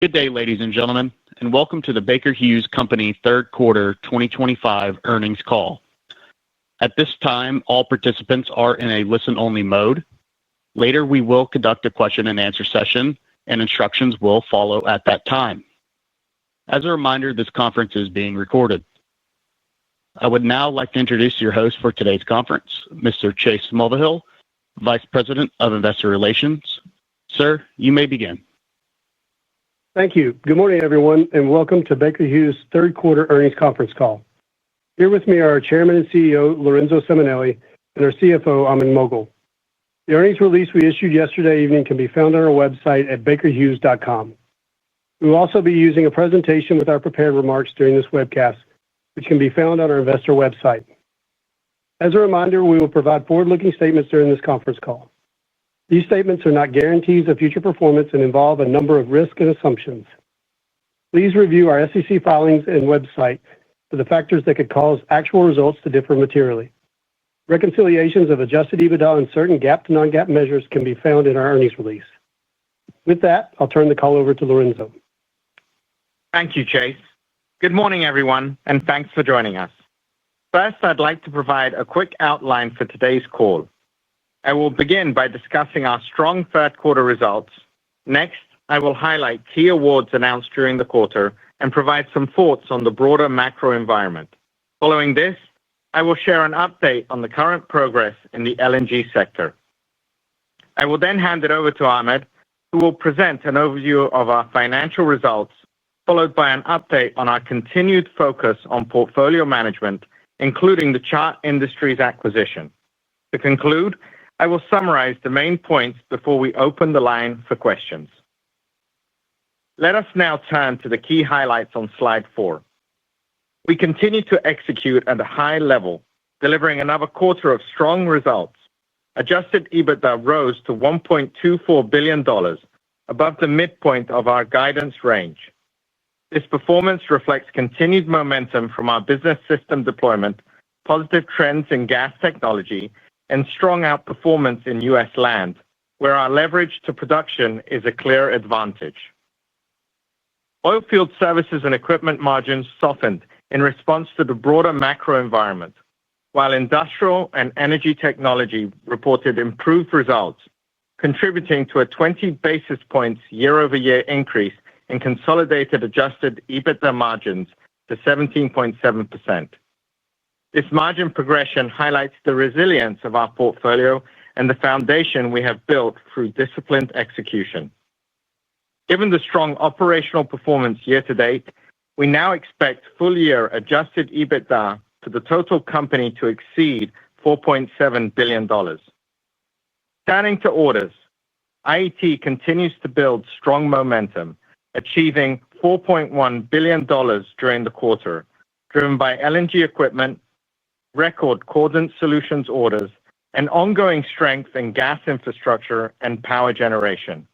Good day, ladies and gentlemen, and welcome to the Baker Hughes Company Third Quarter 2025 Earnings Call. At this time, all participants are in a listen-only mode. Later, we will conduct a question-and-answer session, and instructions will follow at that time. As a reminder, this conference is being recorded. I would now like to introduce your host for today's conference, Mr. Chase Mulvehill, Vice President of Investor Relations. Sir, you may begin. Thank you. Good morning, everyone, and welcome to Baker Hughes' Third Quarter Earnings Conference Call. Here with me are our Chairman and CEO, Lorenzo Simonelli, and our CFO, Ahmed Moghal. The earnings release we issued yesterday evening can be found on our website at bakerhughes.com. We will also be using a presentation with our prepared remarks during this webcast, which can be found on our investor website. As a reminder, we will provide forward-looking statements during this conference call. These statements are not guarantees of future performance and involve a number of risks and assumptions. Please review our SEC filings and website for the factors that could cause actual results to differ materially. Reconciliations of adjusted EBITDA and certain GAAP to non-GAAP measures can be found in our earnings release. With that, I'll turn the call over to Lorenzo. Thank you, Chase. Good morning, everyone, and thanks for joining us. First, I'd like to provide a quick outline for today's call. I will begin by discussing our strong third-quarter results. Next, I will highlight key awards announced during the quarter and provide some thoughts on the broader macro environment. Following this, I will share an update on the current progress in the LNG sector. I will then hand it over to Ahmed, who will present an overview of our financial results, followed by an update on our continued focus on portfolio management, including the Chart Industries acquisition. To conclude, I will summarize the main points before we open the line for questions. Let us now turn to the key highlights on slide 4. We continue to execute at a high level, delivering another quarter of strong results. Adjusted EBITDA rose to $1.24 billion, above the midpoint of our guidance range. This performance reflects continued momentum from our business system deployment, positive trends in gas technology, and strong outperformance in U.S. land, where our leverage to production is a clear advantage. Oilfield services and equipment margins softened in response to the broader macro environment, while industrial and energy technology reported improved results, contributing to a 20 basis points year-over-year increase in consolidated adjusted EBITDA margins to 17.7%. This margin progression highlights the resilience of our portfolio and the foundation we have built through disciplined execution. Given the strong operational performance year-to-date, we now expect full-year adjusted EBITDA for the total company to exceed $4.7 billion. Turning to orders, IET continues to build strong momentum, achieving $4.1 billion during the quarter, driven by LNG equipment, record Cordant Solutions orders, and ongoing strength in gas infrastructure and power generation.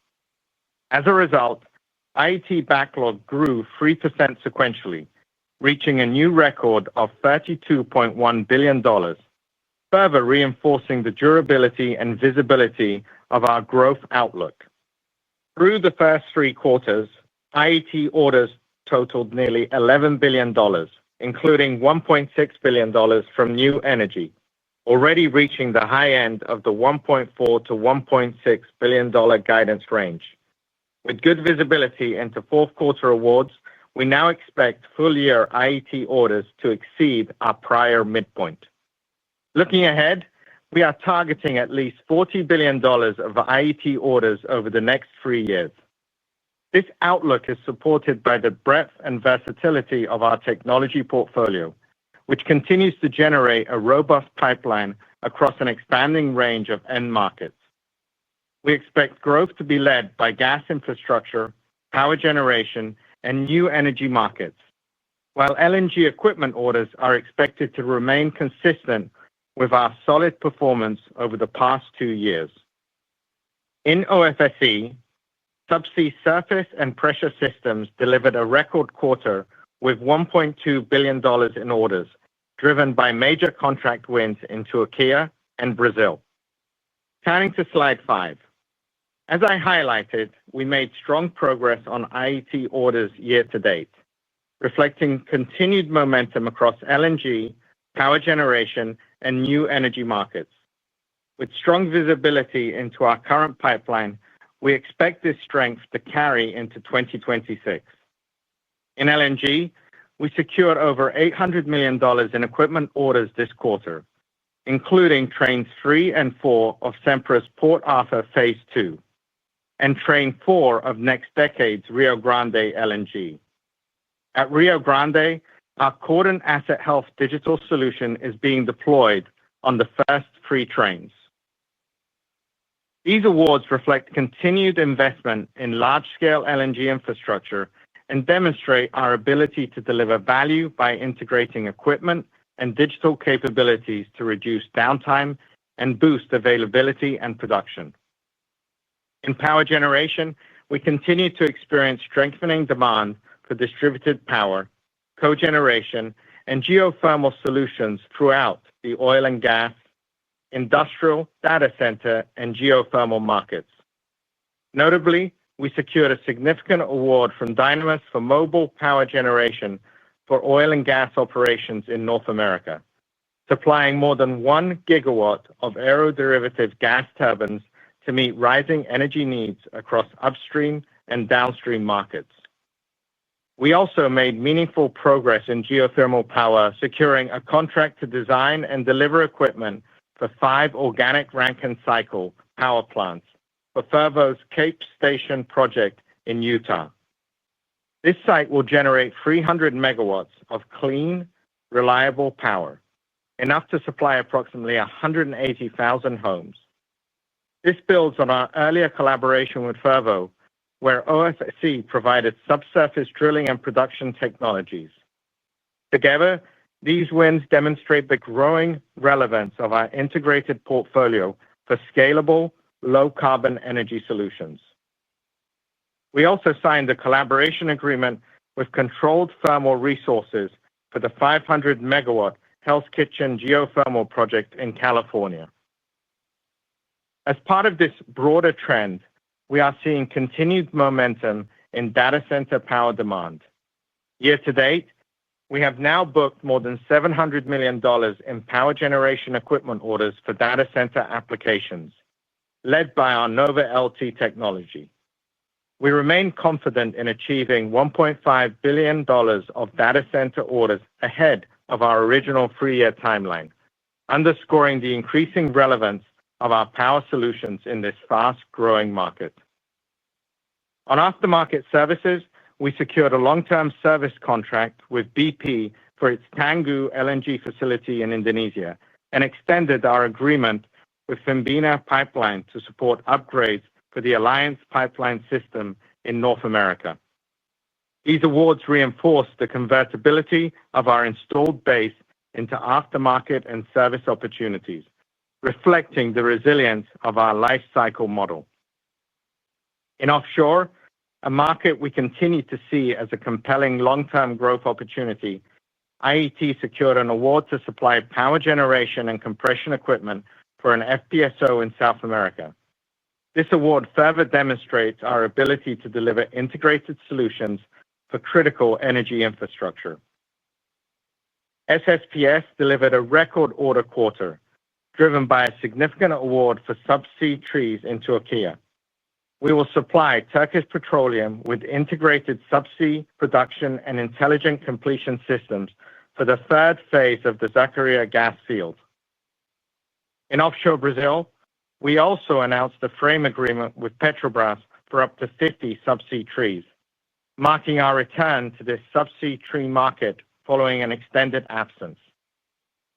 As a result, IET backlog grew 3% sequentially, reaching a new record of $32.1 billion, further reinforcing the durability and visibility of our growth outlook. Through the first 3 quarters, IET orders totaled nearly $11 billion, including $1.6 billion from new energy, already reaching the high end of the $1.4 to $1.6 billion guidance range. With good visibility into fourth-quarter awards, we now expect full-year IET orders to exceed our prior midpoint. Looking ahead, we are targeting at least $40 billion of IET orders over the next 3 years. This outlook is supported by the breadth and versatility of our technology portfolio, which continues to generate a robust pipeline across an expanding range of end markets. We expect growth to be led by gas infrastructure, power generation, and new energy markets, while LNG equipment orders are expected to remain consistent with our solid performance over the past 2 years. In OFSE, subsea surface and pressure systems delivered a record quarter with $1.2 billion in orders, driven by major contract wins in Turkey and Brazil. Turning to slide 5. As I highlighted, we made strong progress on IET orders year to date, reflecting continued momentum across LNG, power generation, and new energy markets. With strong visibility into our current pipeline, we expect this strength to carry into 2026. In LNG, we secured over $800 million in equipment orders this quarter, including Trains 3 and 4 of Sempra's Port Arthur Phase 2 and Train 4 of NextDecade's Rio Grande LNG. At Rio Grande, our Cordon Asset Health digital solution is being deployed on the first 3 trains. These awards reflect continued investment in large-scale LNG infrastructure and demonstrate our ability to deliver value by integrating equipment and digital capabilities to reduce downtime and boost availability and production. In power generation, we continue to experience strengthening demand for distributed power, cogeneration, and geothermal solutions throughout the oil and gas, industrial, data center, and geothermal markets. Notably, we secured a significant award from Dynamis for mobile power generation for oil and gas operations in North America, supplying more than 1 gigawatt of aeroderivative gas turbines to meet rising energy needs across upstream and downstream markets. We also made meaningful progress in geothermal power, securing a contract to design and deliver equipment for 5 organic Rankine cycle power plants for Fervo's Cape Station project in Utah. This site will generate 300 megawatts of clean, reliable power, enough to supply approximately 180,000 homes. This builds on our earlier collaboration with Fervo, where OFSE provided subsurface drilling and production technologies. Together, these wins demonstrate the growing relevance of our integrated portfolio for scalable, low-carbon energy solutions. We also signed a collaboration agreement with Controlled Thermal Resources for the 500-megawatt Hell's Kitchen geothermal project in California. As part of this broader trend, we are seeing continued momentum in data center power demand. Year to date, we have now booked more than $700 million in power generation equipment orders for data center applications, led by our Nova LT technology. We remain confident in achieving $1.5 billion of data center orders ahead of our original 3-year timeline, underscoring the increasing relevance of our power solutions in this fast-growing market. On aftermarket services, we secured a long-term service contract with BP for its Tangguh LNG facility in Indonesia and extended our agreement with Pembina Pipeline to support upgrades for the Alliance Pipeline system in North America. These awards reinforce the convertibility of our installed base into aftermarket and service opportunities, reflecting the resilience of our life cycle model. In offshore, a market we continue to see as a compelling long-term growth opportunity, IET secured an award to supply power generation and compression equipment for an FPSO in South America. This award further demonstrates our ability to deliver integrated solutions for critical energy infrastructure. SSPS delivered a record order quarter, driven by a significant award for subsea trees in Turkey. We will supply Turkish Petroleum with integrated subsea production and intelligent completion systems for the 3rd phase of the Zakaria gas field. In offshore Brazil, we also announced a frame agreement with Petrobras for up to 50 subsea trees, marking our return to this subsea tree market following an extended absence.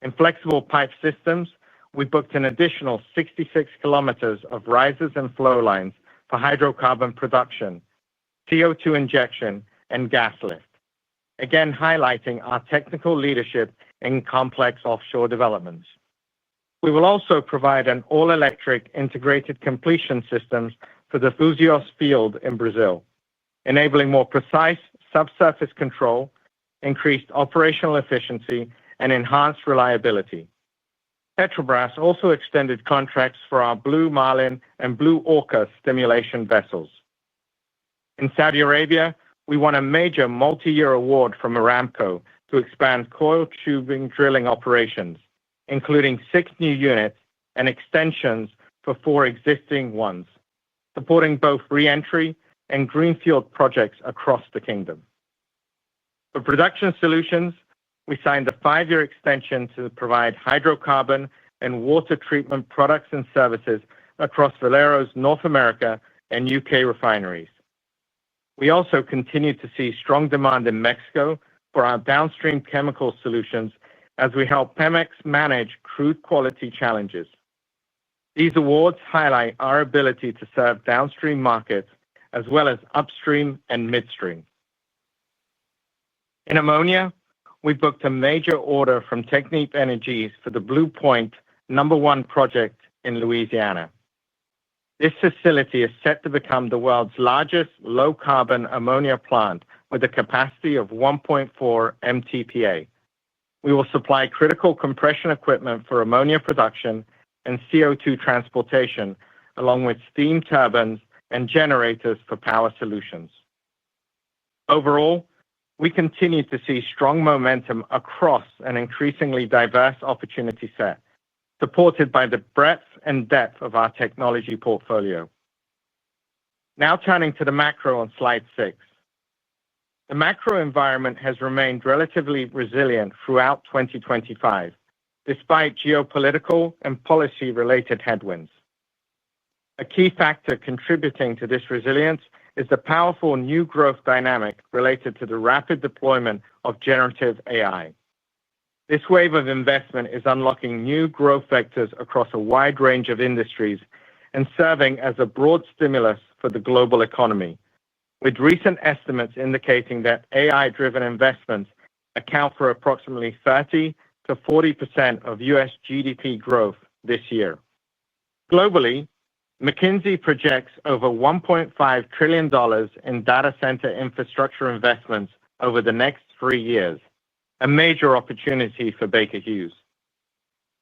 In flexible pipe systems, we booked an additional 66 kilometers of risers and flow lines for hydrocarbon production, CO2 injection, and gas lift, again highlighting our technical leadership in complex offshore developments. We will also provide an all-electric integrated completion systems for the Búzios field in Brazil, enabling more precise subsurface control, increased operational efficiency, and enhanced reliability. Petrobras also extended contracts for our Blue Marlin and Blue Orca stimulation vessels. In Saudi Arabia, we won a major multi-year award from Aramco to expand coil tubing drilling operations, including 6 new units and extensions for 4 existing ones, supporting both re-entry and greenfield projects across the kingdom. For production solutions, we signed a 5-year extension to provide hydrocarbon and water treatment products and services across Valero's North America and UK refineries. We also continue to see strong demand in Mexico for our downstream chemical solutions as we help Pemex manage crude quality challenges. These awards highlight our ability to serve downstream markets as well as upstream and midstream. In ammonia, we booked a major order from Technip Energies for the Blue Point #1 project in Louisiana. This facility is set to become the world's largest low-carbon ammonia plant with a capacity of 1.4 MTPA. We will supply critical compression equipment for ammonia production and CO2 transportation, along with steam turbines and generators for power solutions. Overall, we continue to see strong momentum across an increasingly diverse opportunity set, supported by the breadth and depth of our technology portfolio. Now turning to the macro on slide 6. The macro environment has remained relatively resilient throughout 2025, despite geopolitical and policy-related headwinds. A key factor contributing to this resilience is the powerful new growth dynamic related to the rapid deployment of generative AI. This wave of investment is unlocking new growth vectors across a wide range of industries and serving as a broad stimulus for the global economy, with recent estimates indicating that AI-driven investments account for approximately 30 to 40% of U.S. GDP growth this year. Globally, McKinsey projects over $1.5 trillion in data center infrastructure investments over the next 3 years, a major opportunity for Baker Hughes.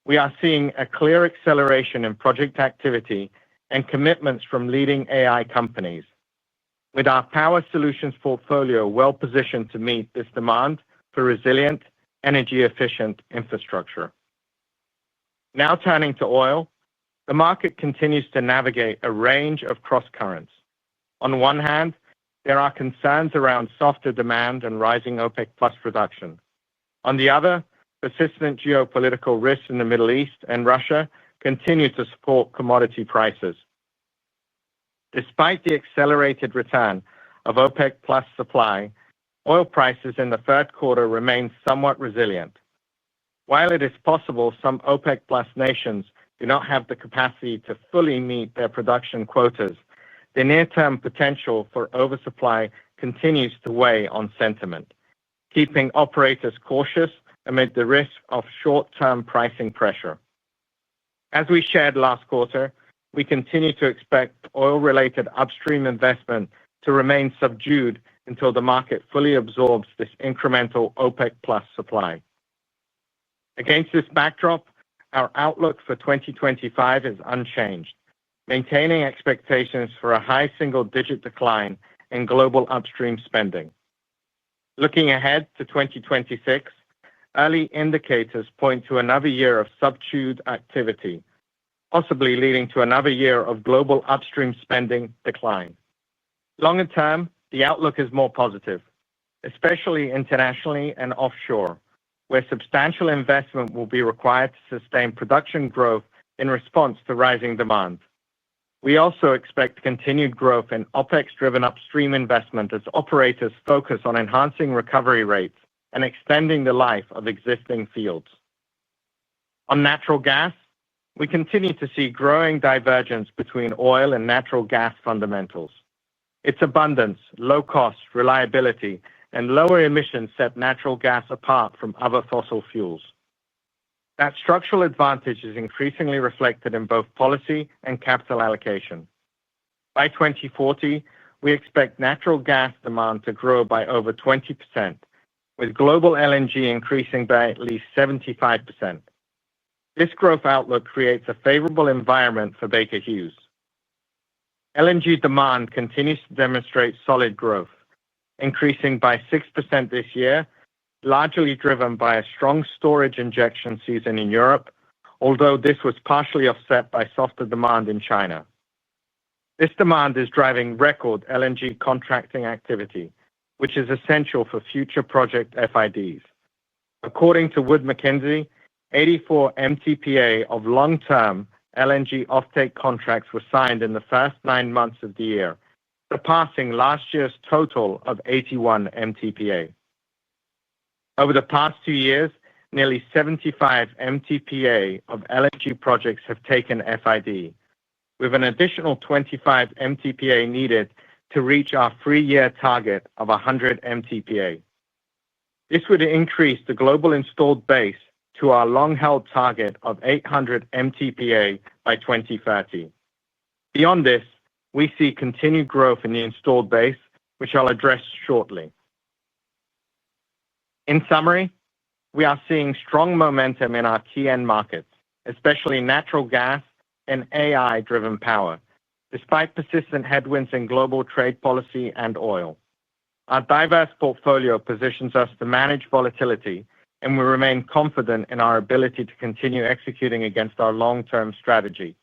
We are seeing a clear acceleration in project activity and commitments from leading AI companies, with our power solutions portfolio well positioned to meet this demand for resilient, energy-efficient infrastructure. Now turning to oil, the market continues to navigate a range of cross-currents. On one hand, there are concerns around softer demand and rising OPEC+ production. On the other, persistent geopolitical risks in the Middle East and Russia continue to support commodity prices. Despite the accelerated return of OPEC+ supply, oil prices in the third quarter remain somewhat resilient. While it is possible some OPEC+ nations do not have the capacity to fully meet their production quotas, the near-term potential for oversupply continues to weigh on sentiment, keeping operators cautious amid the risk of short-term pricing pressure. As we shared last quarter, we continue to expect oil-related upstream investment to remain subdued until the market fully absorbs this incremental OPEC+ supply. Against this backdrop, our outlook for 2025 is unchanged, maintaining expectations for a high single-digit decline in global upstream spending. Looking ahead to 2026, early indicators point to another year of subdued activity, possibly leading to another year of global upstream spending decline. Longer term, the outlook is more positive, especially internationally and offshore, where substantial investment will be required to sustain production growth in response to rising demand. We also expect continued growth in OPEX-driven upstream investment as operators focus on enhancing recovery rates and extending the life of existing fields. On natural gas, we continue to see growing divergence between oil and natural gas fundamentals. Its abundance, low cost, reliability, and lower emissions set natural gas apart from other fossil fuels. That structural advantage is increasingly reflected in both policy and capital allocation. By 2040, we expect natural gas demand to grow by over 20%, with global LNG increasing by at least 75%. This growth outlook creates a favorable environment for Baker Hughes. LNG demand continues to demonstrate solid growth, increasing by 6% this year, largely driven by a strong storage injection season in Europe, although this was partially offset by softer demand in China. This demand is driving record LNG contracting activity, which is essential for future project FIDs. According to Wood Mackenzie, 84 MTPA of long-term LNG offtake contracts were signed in the first 9 months of the year, surpassing last year's total of 81 MTPA. Over the past 2 years, nearly 75 MTPA of LNG projects have taken FID, with an additional 25 MTPA needed to reach our 3-year target of 100 MTPA. This would increase the global installed base to our long-held target of 800 MTPA by 2030. Beyond this, we see continued growth in the installed base, which I'll address shortly. In summary, we are seeing strong momentum in our key end markets, especially natural gas and AI-driven power, despite persistent headwinds in global trade policy and oil. Our diverse portfolio positions us to manage volatility, and we remain confident in our ability to continue executing against our long-term strategy.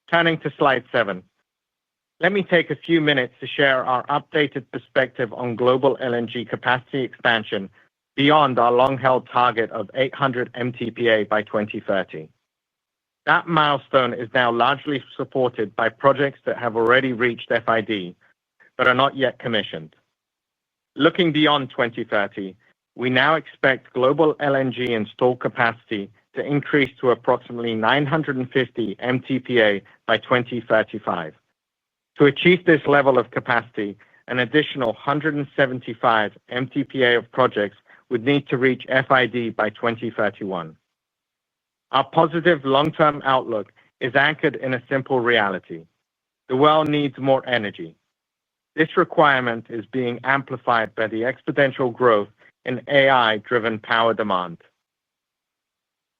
Turning to slide 7, let me take a few minutes to share our updated perspective on global LNG capacity expansion beyond our long-held target of 800 MTPA by 2030. That milestone is now largely supported by projects that have already reached FID, but are not yet commissioned. Looking beyond 2030, we now expect global LNG installed capacity to increase to approximately 950 MTPA by 2035. To achieve this level of capacity, an additional 175 MTPA of projects would need to reach FID by 2031. Our positive long-term outlook is anchored in a simple reality: the world needs more energy. This requirement is being amplified by the exponential growth in AI-driven power demand.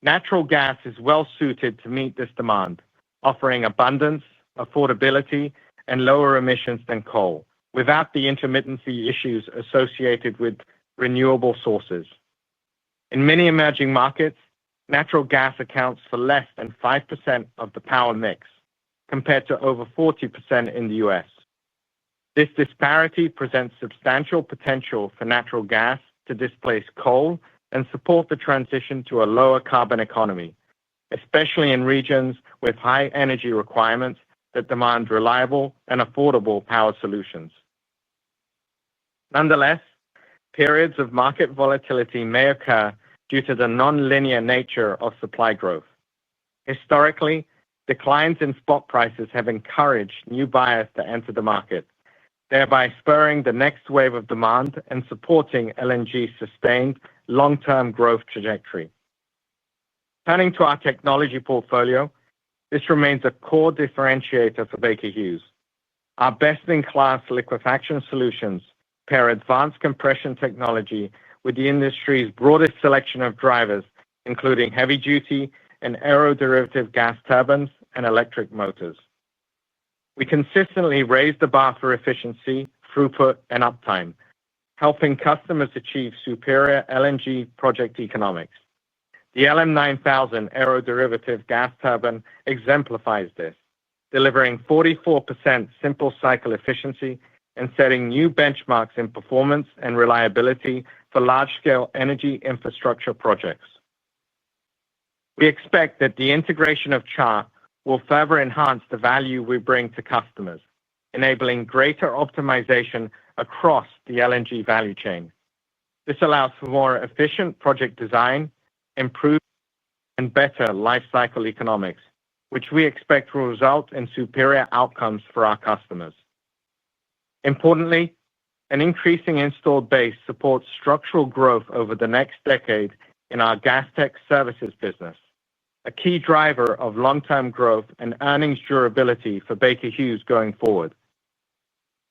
Natural gas is well suited to meet this demand, offering abundance, affordability, and lower emissions than coal, without the intermittency issues associated with renewable sources. In many emerging markets, natural gas accounts for less than 5% of the power mix, compared to over 40% in the U.S. This disparity presents substantial potential for natural gas to displace coal and support the transition to a lower carbon economy, especially in regions with high energy requirements that demand reliable and affordable power solutions. Nonetheless, periods of market volatility may occur due to the non-linear nature of supply growth. Historically, declines in spot prices have encouraged new buyers to enter the market, thereby spurring the next wave of demand and supporting LNG's sustained long-term growth trajectory. Turning to our technology portfolio, this remains a core differentiator for Baker Hughes. Our best-in-class liquefaction solutions pair advanced compression technology with the industry's broadest selection of drivers, including heavy-duty and aeroderivative gas turbines and electric motors. We consistently raise the bar for efficiency, throughput, and uptime, helping customers achieve superior LNG project economics. The LM9000 aeroderivative gas turbine exemplifies this, delivering 44% simple cycle efficiency and setting new benchmarks in performance and reliability for large-scale energy infrastructure projects. We expect that the integration of Chart will further enhance the value we bring to customers, enabling greater optimization across the LNG value chain. This allows for more efficient project design, improved and better lifecycle economics, which we expect will result in superior outcomes for our customers. Importantly, an increasing installed base supports structural growth over the next decade in our gas tech services business, a key driver of long-term growth and earnings durability for Baker Hughes going forward.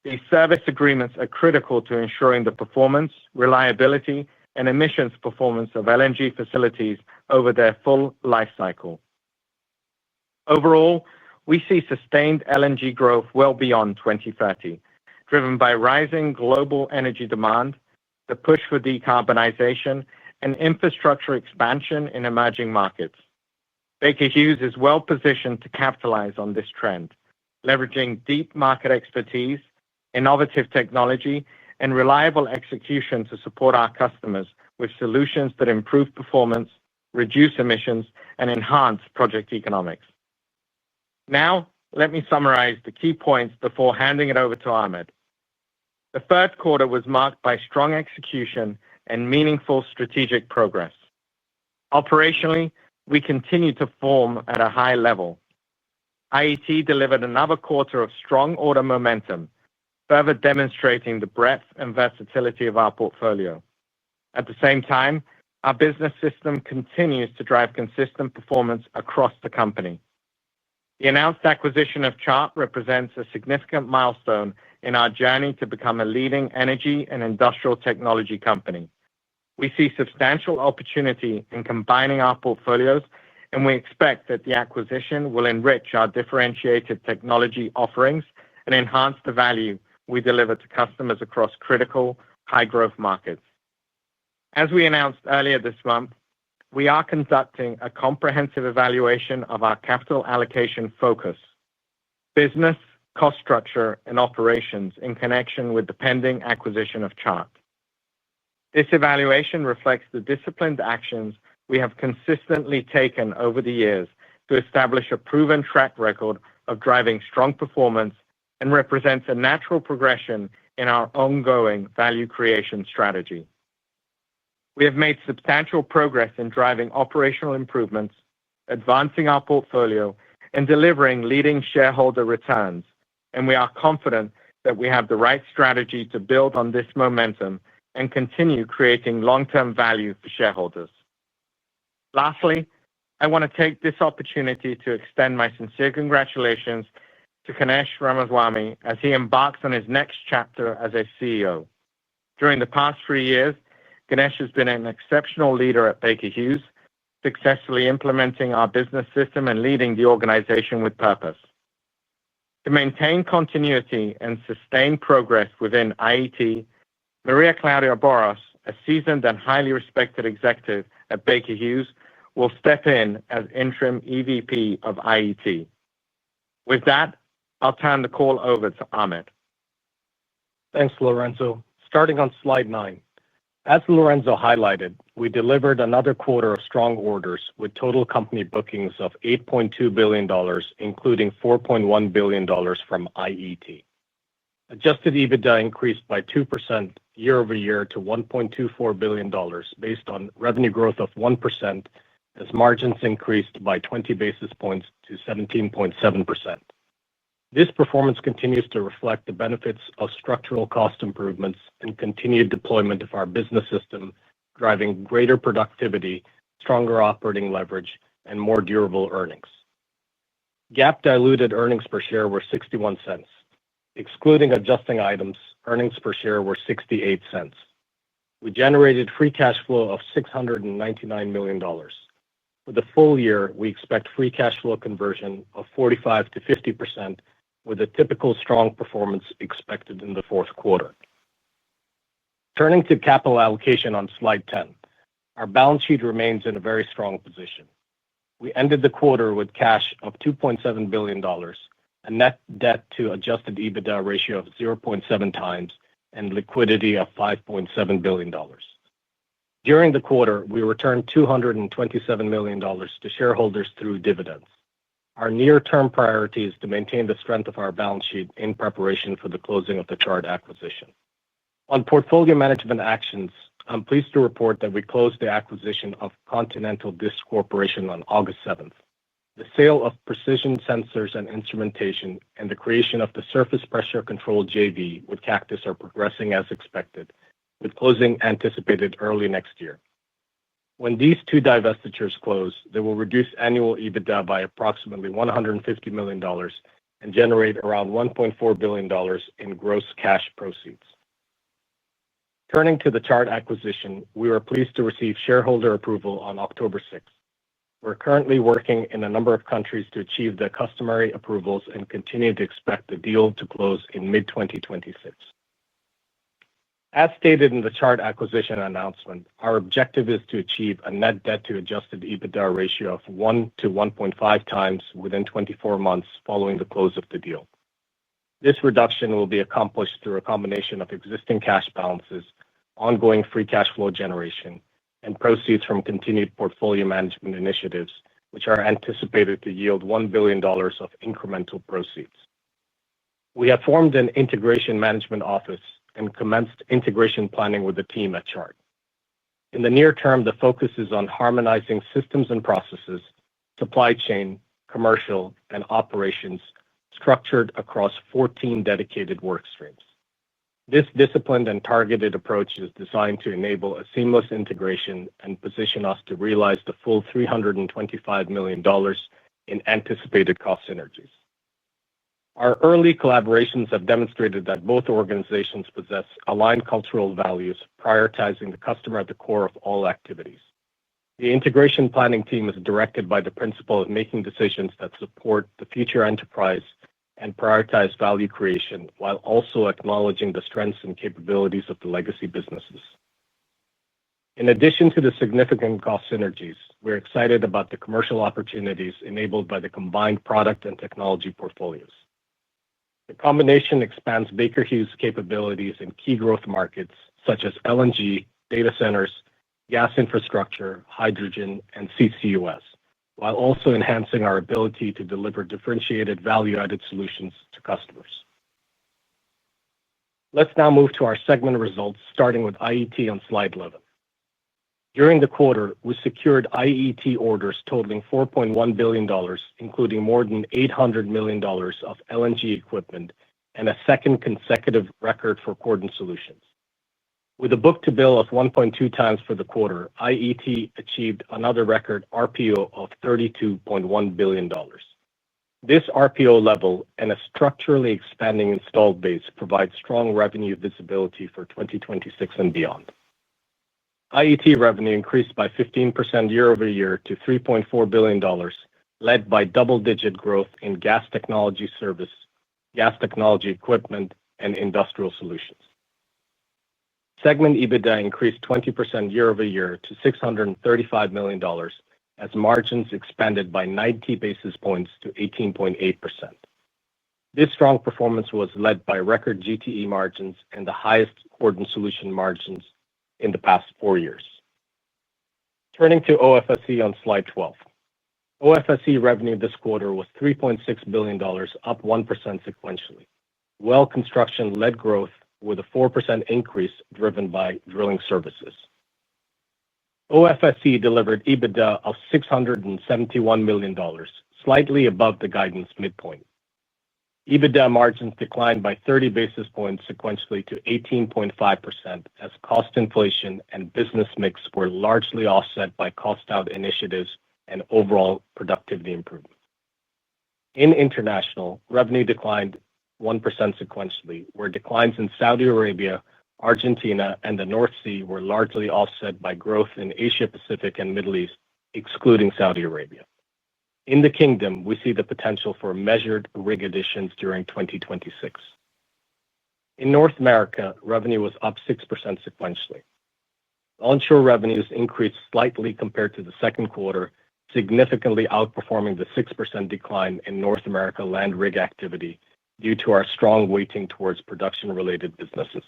These service agreements are critical to ensuring the performance, reliability, and emissions performance of LNG facilities over their full life cycle. Overall, we see sustained LNG growth well beyond 2030, driven by rising global energy demand, the push for decarbonization, and infrastructure expansion in emerging markets. Baker Hughes is well positioned to capitalize on this trend, leveraging deep market expertise, innovative technology, and reliable execution to support our customers with solutions that improve performance, reduce emissions, and enhance project economics. Now, let me summarize the key points before handing it over to Ahmed. The third quarter was marked by strong execution and meaningful strategic progress. Operationally, we continue to perform at a high level. IET delivered another quarter of strong order momentum, further demonstrating the breadth and versatility of our portfolio. At the same time, our business system continues to drive consistent performance across the company. The announced acquisition of Chart represents a significant milestone in our journey to become a leading energy and industrial technology company. We see substantial opportunity in combining our portfolios, and we expect that the acquisition will enrich our differentiated technology offerings and enhance the value we deliver to customers across critical, high-growth markets. As we announced earlier this month, we are conducting a comprehensive evaluation of our capital allocation focus, business, cost structure, and operations in connection with the pending acquisition of Chart. This evaluation reflects the disciplined actions we have consistently taken over the years to establish a proven track record of driving strong performance and represents a natural progression in our ongoing value creation strategy. We have made substantial progress in driving operational improvements, advancing our portfolio, and delivering leading shareholder returns, and we are confident that we have the right strategy to build on this momentum and continue creating long-term value for shareholders. Lastly, I want to take this opportunity to extend my sincere congratulations to Ganesh Ramaswamy as he embarks on his next chapter as a CEO. During the past 3 years, Ganesh has been an exceptional leader at Baker Hughes, successfully implementing our business system and leading the organization with purpose. To maintain continuity and sustain progress within IET, Maria Claudia Boros, a seasoned and highly respected executive at Baker Hughes, will step in as interim EVP of IET. With that, I'll turn the call over to Ahmed. Thanks, Lorenzo. Starting on slide 9. As Lorenzo highlighted, we delivered another quarter of strong orders with total company bookings of $8.2 billion, including $4.1 billion from IET. Adjusted EBITDA increased by 2% year-over-year to $1.24 billion, based on revenue growth of 1%, as margins increased by 20 basis points to 17.7%. This performance continues to reflect the benefits of structural cost improvements and continued deployment of our business system, driving greater productivity, stronger operating leverage, and more durable earnings. GAAP diluted earnings per share were $0.61. Excluding adjusting items, earnings per share were $0.68. We generated free cash flow of $699 million. For the full year, we expect free cash flow conversion of 45% to 50%, with a typical strong performance expected in the fourth quarter. Turning to capital allocation on slide 10, our balance sheet remains in a very strong position. We ended the quarter with cash of $2.7 billion, a net debt to adjusted EBITDA ratio of 0.7 times, and liquidity of $5.7 billion. During the quarter, we returned $227 million to shareholders through dividends. Our near-term priority is to maintain the strength of our balance sheet in preparation for the closing of the Chart acquisition. On portfolio management actions, I'm pleased to report that we closed the acquisition of Continental Disc Corporation on August 7th. The sale of Precision Sensors and Instrumentation and the creation of the Surface Pressure Control JV with Cactus are progressing as expected, with closing anticipated early next year. When these two divestitures close, they will reduce annual EBITDA by approximately $150 million and generate around $1.4 billion in gross cash proceeds. Turning to the Chart acquisition, we were pleased to receive shareholder approval on October 6th. We're currently working in a number of countries to achieve the customary approvals and continue to expect the deal to close in mid-2026. As stated in the Chart acquisition announcement, our objective is to achieve a net debt-to-adjusted EBITDA ratio of 1 to 1.5 times within 24 months following the close of the deal. This reduction will be accomplished through a combination of existing cash balances, ongoing free cash flow generation, and proceeds from continued portfolio management initiatives, which are anticipated to yield $1 billion of incremental proceeds. We have formed an integration management office and commenced integration planning with the team at Chart. In the near term, the focus is on harmonizing systems and processes, supply chain, commercial, and operations structured across 14 dedicated work streams. This disciplined and targeted approach is designed to enable a seamless integration and position us to realize the full $325 million in anticipated cost synergies. Our early collaborations have demonstrated that both organizations possess aligned cultural values, prioritizing the customer at the core of all activities. The integration planning team is directed by the principle of making decisions that support the future enterprise and prioritize value creation while also acknowledging the strengths and capabilities of the legacy businesses. In addition to the significant cost synergies, we're excited about the commercial opportunities enabled by the combined product and technology portfolios. The combination expands Baker Hughes' capabilities in key growth markets such as LNG, data centers, gas infrastructure, hydrogen, and CCUS, while also enhancing our ability to deliver differentiated value-added solutions to customers. Let's now move to our segment results, starting with IET on slide 11. During the quarter, we secured IET orders totaling $4.1 billion, including more than $800 million of LNG equipment and a second consecutive record for Cordon Solutions. With a book-to-bill of 1.2 times for the quarter, IET achieved another record RPO of $32.1 billion. This RPO level and a structurally expanding installed base provide strong revenue visibility for 2026 and beyond. IET revenue increased by 15% year-over-year to $3.4 billion, led by double-digit growth in gas technology service, gas technology equipment, and industrial solutions. Segment EBITDA increased 20% year-over-year to $635 million, as margins expanded by 90 basis points to 18.8%. This strong performance was led by record GTE margins and the highest Cordon Solutions margins in the past 4 years. Turning to OFSE on slide 12. OFSE revenue this quarter was $3.6 billion, up 1% sequentially. Well construction led growth with a 4% increase driven by drilling services. OFSE delivered EBITDA of $671 million, slightly above the guidance midpoint. EBITDA margins declined by 30 basis points sequentially to 18.5% as cost inflation and business mix were largely offset by cost-out initiatives and overall productivity improvements. In international, revenue declined 1% sequentially, where declines in Saudi Arabia, Argentina, and the North Sea were largely offset by growth in Asia-Pacific and Middle East, excluding Saudi Arabia. In the Kingdom, we see the potential for measured rig additions during 2026. In North America, revenue was up 6% sequentially. Onshore revenues increased slightly compared to the second quarter, significantly outperforming the 6% decline in North America land rig activity due to our strong weighting towards production-related businesses.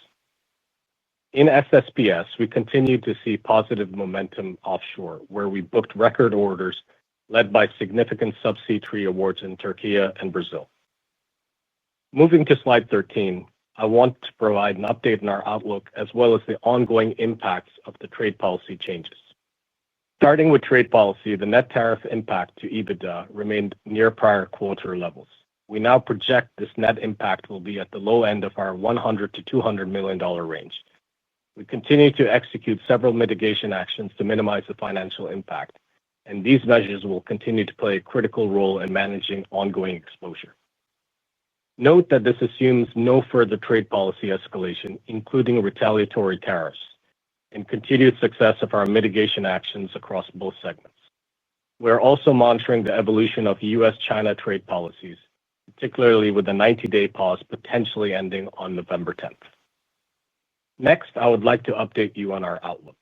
In SSPS, we continue to see positive momentum offshore, where we booked record orders led by significant subsea tree awards in Turkey and Brazil. Moving to slide 13, I want to provide an update on our outlook as well as the ongoing impacts of the trade policy changes. Starting with trade policy, the net tariff impact to EBITDA remained near prior quarter levels. We now project this net impact will be at the low end of our $100 to $200 million range. We continue to execute several mitigation actions to minimize the financial impact, and these measures will continue to play a critical role in managing ongoing exposure. Note that this assumes no further trade policy escalation, including retaliatory tariffs, and continued success of our mitigation actions across both segments. We're also monitoring the evolution of U.S.-China trade policies, particularly with the 90-day pause potentially ending on November 10th. Next, I would like to update you on our outlook.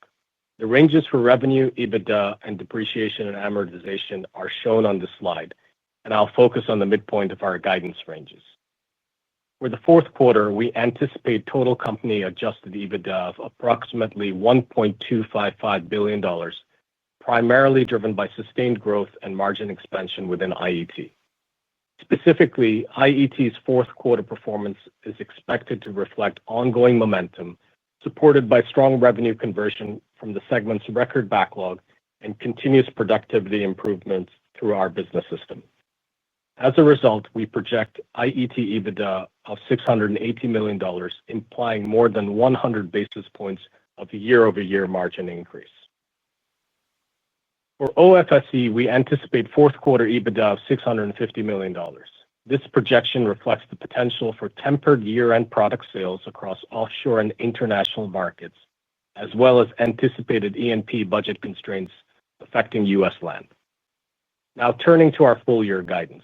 The ranges for revenue, EBITDA, and depreciation and amortization are shown on this slide, and I'll focus on the midpoint of our guidance ranges. For the fourth quarter, we anticipate total company adjusted EBITDA of approximately $1.255 billion, primarily driven by sustained growth and margin expansion within IET. Specifically, IET's fourth quarter performance is expected to reflect ongoing momentum, supported by strong revenue conversion from the segment's record backlog and continuous productivity improvements through our business system. As a result, we project IET EBITDA of $680 million, implying more than 100 basis points of year-over-year margin increase. For OFSE, we anticipate fourth quarter EBITDA of $650 million. This projection reflects the potential for tempered year-end product sales across offshore and international markets, as well as anticipated E&P budget constraints affecting U.S. land. Now, turning to our full-year guidance,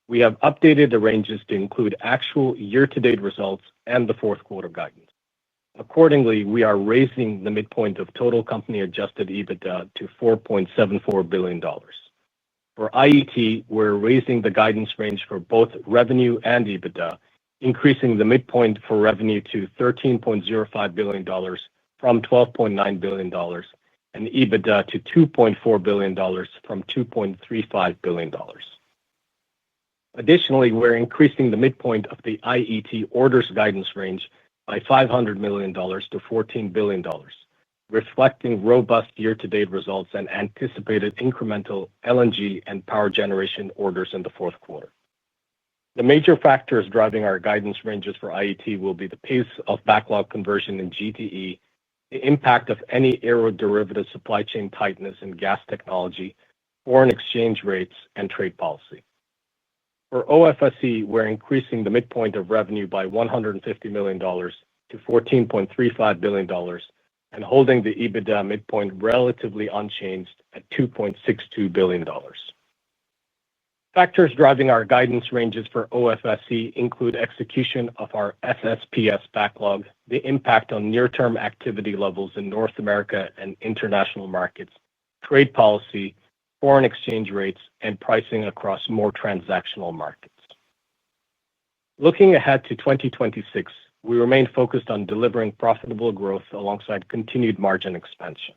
we have updated the ranges to include actual year-to-date results and the fourth quarter guidance. Accordingly, we are raising the midpoint of total company adjusted EBITDA to $4.74 billion. For IET, we're raising the guidance range for both revenue and EBITDA, increasing the midpoint for revenue to $13.05 billion from $12.9 billion, and EBITDA to $2.4 billion from $2.35 billion. Additionally, we're increasing the midpoint of the IET orders guidance range by $500 million to $14 billion, reflecting robust year-to-date results and anticipated incremental LNG and power generation orders in the fourth quarter. The major factors driving our guidance ranges for IET will be the pace of backlog conversion in GTE, the impact of any aeroderivative supply chain tightness in gas technology, foreign exchange rates, and trade policy. For OFSE, we're increasing the midpoint of revenue by $150 million to $14.35 billion and holding the EBITDA midpoint relatively unchanged at $2.62 billion. Factors driving our guidance ranges for OFSE include execution of our SSPS backlog, the impact on near-term activity levels in North America and international markets, trade policy, foreign exchange rates, and pricing across more transactional markets. Looking ahead to 2026, we remain focused on delivering profitable growth alongside continued margin expansion.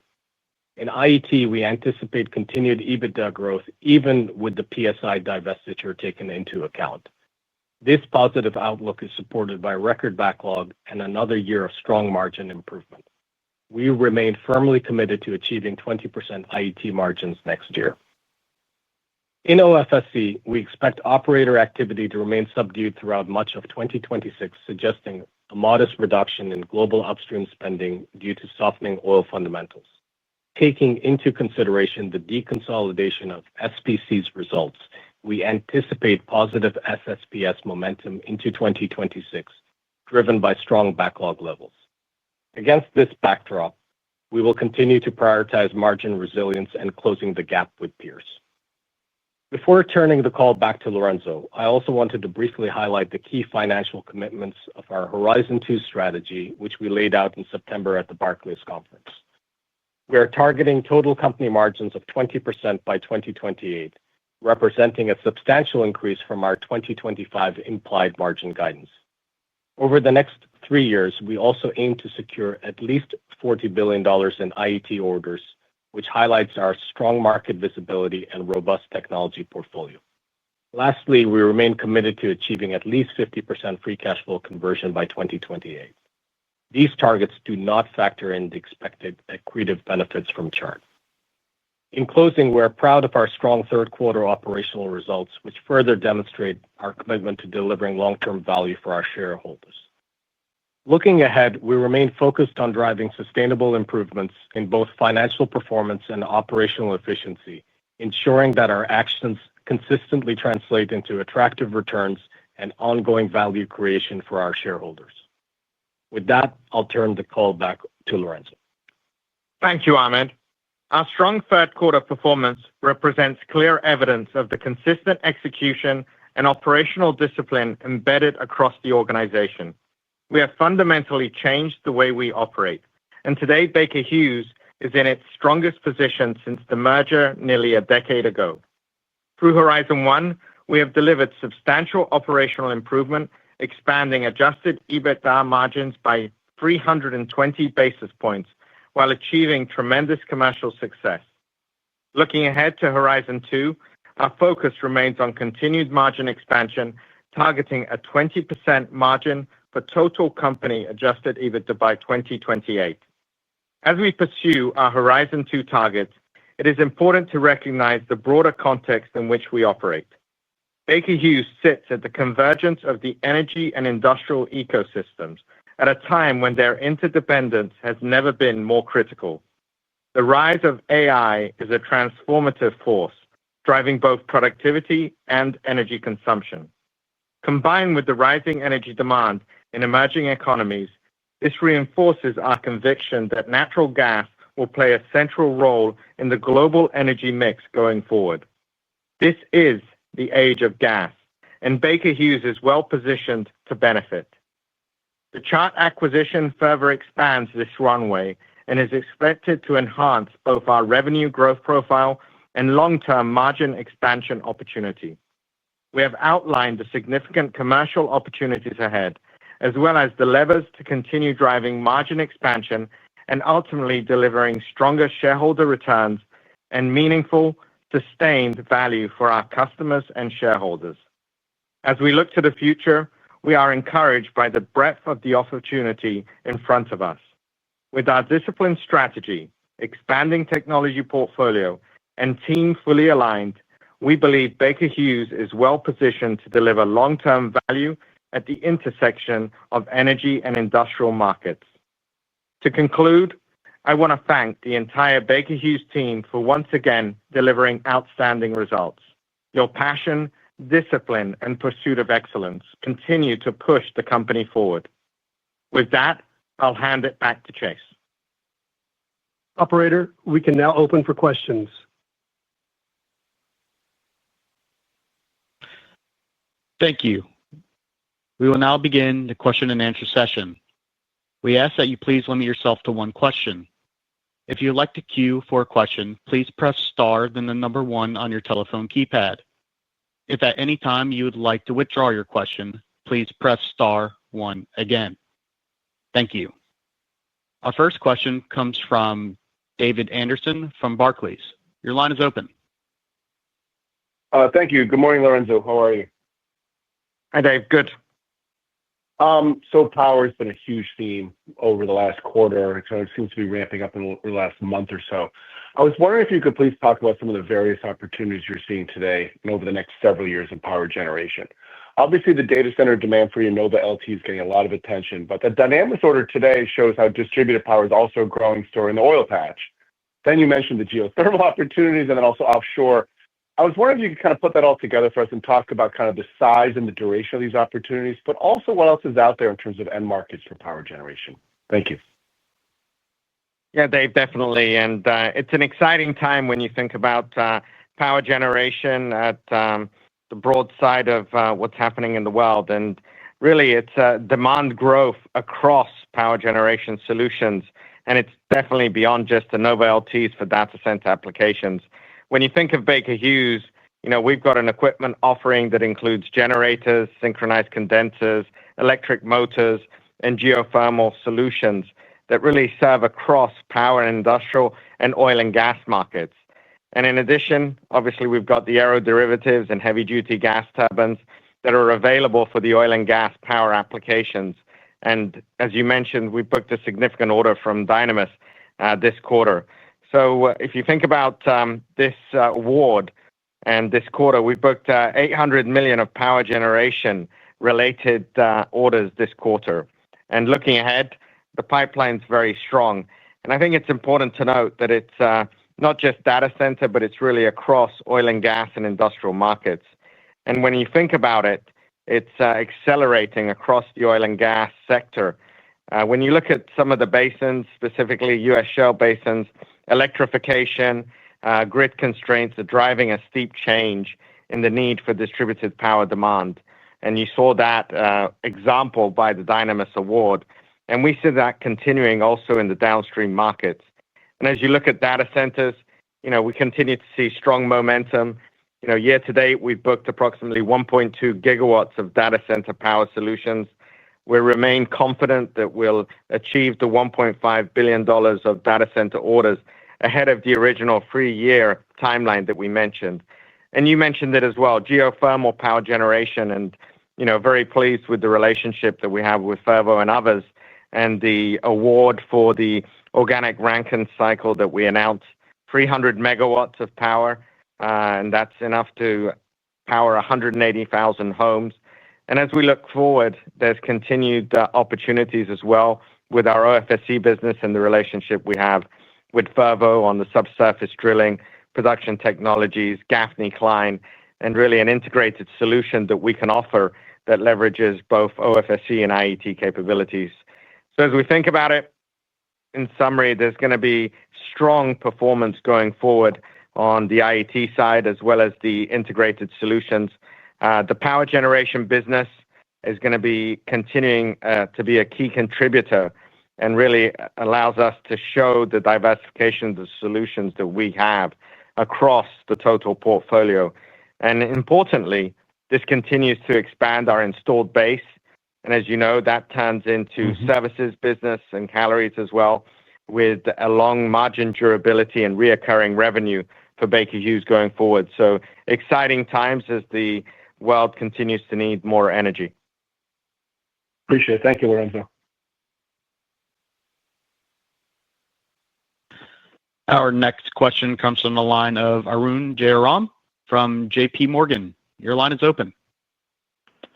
In IET, we anticipate continued EBITDA growth even with the PSI divestiture taken into account. This positive outlook is supported by record backlog and another year of strong margin improvement. We remain firmly committed to achieving 20% IET margins next year. In OFSE, we expect operator activity to remain subdued throughout much of 2026, suggesting a modest reduction in global upstream spending due to softening oil fundamentals. Taking into consideration the deconsolidation of SPC's results, we anticipate positive SSPS momentum into 2026, driven by strong backlog levels. Against this backdrop, we will continue to prioritize margin resilience and closing the gap with peers. Before turning the call back to Lorenzo, I also wanted to briefly highlight the key financial commitments of our Horizon 2 strategy, which we laid out in September at the Barclays Conference. We are targeting total company margins of 20% by 2028, representing a substantial increase from our 2025 implied margin guidance. Over the next 3 years, we also aim to secure at least $40 billion in IET orders, which highlights our strong market visibility and robust technology portfolio. Lastly, we remain committed to achieving at least 50% free cash flow conversion by 2028. These targets do not factor in the expected accretive benefits from Chart. In closing, we're proud of our strong third quarter operational results, which further demonstrate our commitment to delivering long-term value for our shareholders. Looking ahead, we remain focused on driving sustainable improvements in both financial performance and operational efficiency, ensuring that our actions consistently translate into attractive returns and ongoing value creation for our shareholders. With that, I'll turn the call back to Lorenzo. Thank you, Ahmed. Our strong third-quarter performance represents clear evidence of the consistent execution and operational discipline embedded across the organization. We have fundamentally changed the way we operate, and today Baker Hughes is in its strongest position since the merger nearly a decade ago. Through Horizon One, we have delivered substantial operational improvement, expanding adjusted EBITDA margins by 320 basis points while achieving tremendous commercial success. Looking ahead to Horizon Two, our focus remains on continued margin expansion, targeting a 20% margin for total company adjusted EBITDA by 2028. As we pursue our Horizon Two targets, it is important to recognize the broader context in which we operate. Baker Hughes sits at the convergence of the energy and industrial ecosystems at a time when their interdependence has never been more critical. The rise of AI is a transformative force, driving both productivity and energy consumption. Combined with the rising energy demand in emerging economies, this reinforces our conviction that natural gas will play a central role in the global energy mix going forward. This is the age of gas, and Baker Hughes is well-positioned to benefit. The Chart acquisition further expands this runway and is expected to enhance both our revenue growth profile and long-term margin expansion opportunity. We have outlined the significant commercial opportunities ahead, as well as the levers to continue driving margin expansion and ultimately delivering stronger shareholder returns and meaningful, sustained value for our customers and shareholders. As we look to the future, we are encouraged by the breadth of the opportunity in front of us. With our disciplined strategy, expanding technology portfolio, and team fully aligned, we believe Baker Hughes is well-positioned to deliver long-term value at the intersection of energy and industrial markets. To conclude, I want to thank the entire Baker Hughes team for once again delivering outstanding results. Your passion, discipline, and pursuit of excellence continue to push the company forward. With that, I'll hand it back to Chase. Operator, we can now open for questions. Thank you. We will now begin the question-and-answer session. We ask that you please limit yourself to one question. If you would like to queue for a question, please press star then the number one on your telephone keypad. If at any time you would like to withdraw your question, please press star one again. Thank you. Our first question comes from David Anderson from Barclays. Your line is open. Thank you. Good morning, Lorenzo. How are you? Hi, Dave. Good. Power has been a huge theme over the last quarter. It seems to be ramping up in the last month or so. I was wondering if you could please talk about some of the various opportunities you're seeing today and over the next several years in power generation. Obviously, the data center demand for your Nova LT is getting a lot of attention, but the Dynamis order today shows how distributed power is also growing storing the oil patch. Then you mentioned the geothermal opportunities and then also offshore. I was wondering if you could kind of put that all together for us and talk about kind of the size and the duration of these opportunities, but also what else is out there in terms of end markets for power generation. Thank you. Yeah, Dave, definitely. It's an exciting time when you think about power generation at the broad side of what's happening in the world. Really, it's demand growth across power generation solutions. It's definitely beyond just the Nova LTs for data center applications. When you think of Baker Hughes, we've got an equipment offering that includes generators, synchronized condensers, electric motors, and geothermal solutions that really serve across power and industrial and oil and gas markets. In addition, obviously, we've got the aeroderivatives and heavy-duty gas turbines that are available for the oil and gas power applications. As you mentioned, we booked a significant order from Dynamis this quarter. If you think about this award and this quarter, we booked $800 million of power generation-related orders this quarter. Looking ahead, the pipeline's very strong. I think it's important to note that it's not just data center, but it's really across oil and gas and industrial markets. When you think about it, it's accelerating across the oil and gas sector. When you look at some of the basins, specifically U.S. shale basins, electrification, grid constraints are driving a steep change in the need for distributed power demand. And you saw that example by the Dynamis Award. And we see that continuing also in the downstream markets. And as you look at data centers, we continue to see strong momentum. Year to date, we've booked approximately 1.2 gigawatts of data center power solutions. We remain confident that we'll achieve the $1.5 billion of data center orders ahead of the original 3-year timeline that we mentioned. And you mentioned it as well, geothermal power generation, and very pleased with the relationship that we have with Fervo and others, and the award for the organic Rankine cycle that we announced, 300 megawatts of power, and that's enough to power 180,000 homes. And as we look forward, there's continued opportunities as well with our OFSE business and the relationship we have with Fervo on the subsurface drilling, production technologies, Gaffney Klein, and really an integrated solution that we can offer that leverages both OFSE and IET capabilities. So as we think about it, in summary, there's going to be strong performance going forward on the IET side as well as the integrated solutions. The power generation business is going to be continuing to be a key contributor and really allows us to show the diversification of the solutions that we have across the total portfolio. And importantly, this continues to expand our installed base. And as you know, that turns into services business and calories as well, with a long margin durability and reoccurring revenue for Baker Hughes going forward. So exciting times as the world continues to need more energy. Appreciate it. Thank you, Lorenzo. Our next question comes from the line of Arun Jayaram from JP Morgan. Your line is open.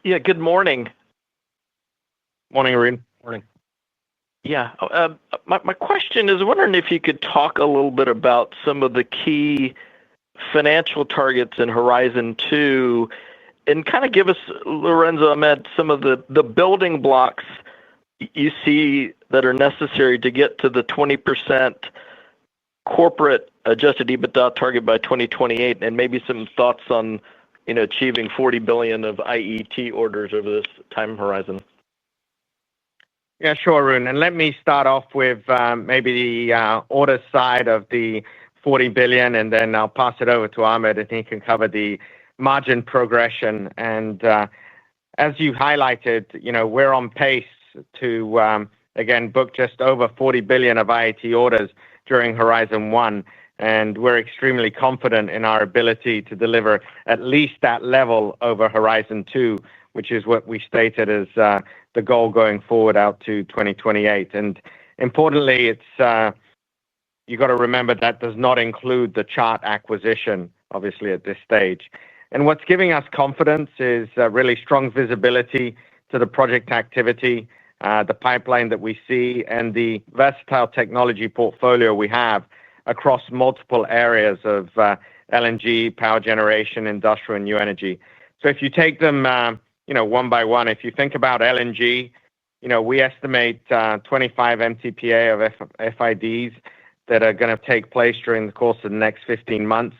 Yeah, good morning. Morning, Arun. Morning. Yeah. My question is, wondering if you could talk a little bit about some of the key financial targets in Horizon 2 and kind of give us, Lorenzo, Ahmed, some of the building blocks you see that are necessary to get to the 20% corporate adjusted EBITDA target by 2028, and maybe some thoughts on achieving $40 billion of IET orders over this time horizon. Yeah, sure, Arun. And let me start off with maybe the order side of the $40 billion, and then I'll pass it over to Ahmed, and he can cover the margin progression. And as you highlighted, we're on pace to, again, book just over $40 billion of IET orders during Horizon 1. And we're extremely confident in our ability to deliver at least that level over Horizon 2, which is what we stated as the goal going forward out to 2028. And importantly, you got to remember that does not include the Chart acquisition, obviously, at this stage. And what's giving us confidence is really strong visibility to the project activity, the pipeline that we see, and the versatile technology portfolio we have across multiple areas of LNG, power generation, industrial, and new energy. So if you take them one by one, if you think about LNG, we estimate 25 MTPA of FIDs that are going to take place during the course of the next 15 months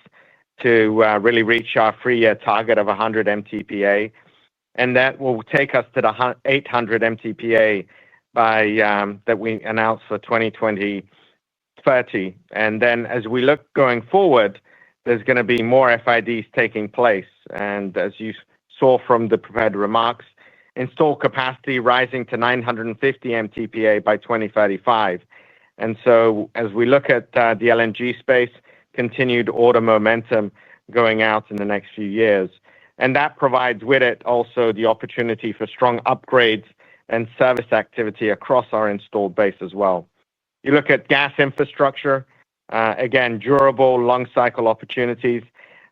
to really reach our 3-year target of 100 MTPA. And that will take us to the 800 MTPA that we announced for 2030. And then as we look going forward, there's going to be more FIDs taking place. And as you saw from the prepared remarks, installed capacity rising to 950 MTPA by 2035. And so as we look at the LNG space, continued order momentum going out in the next few years. And that provides with it also the opportunity for strong upgrades and service activity across our installed base as well. You look at gas infrastructure, again, durable, long-cycle opportunities.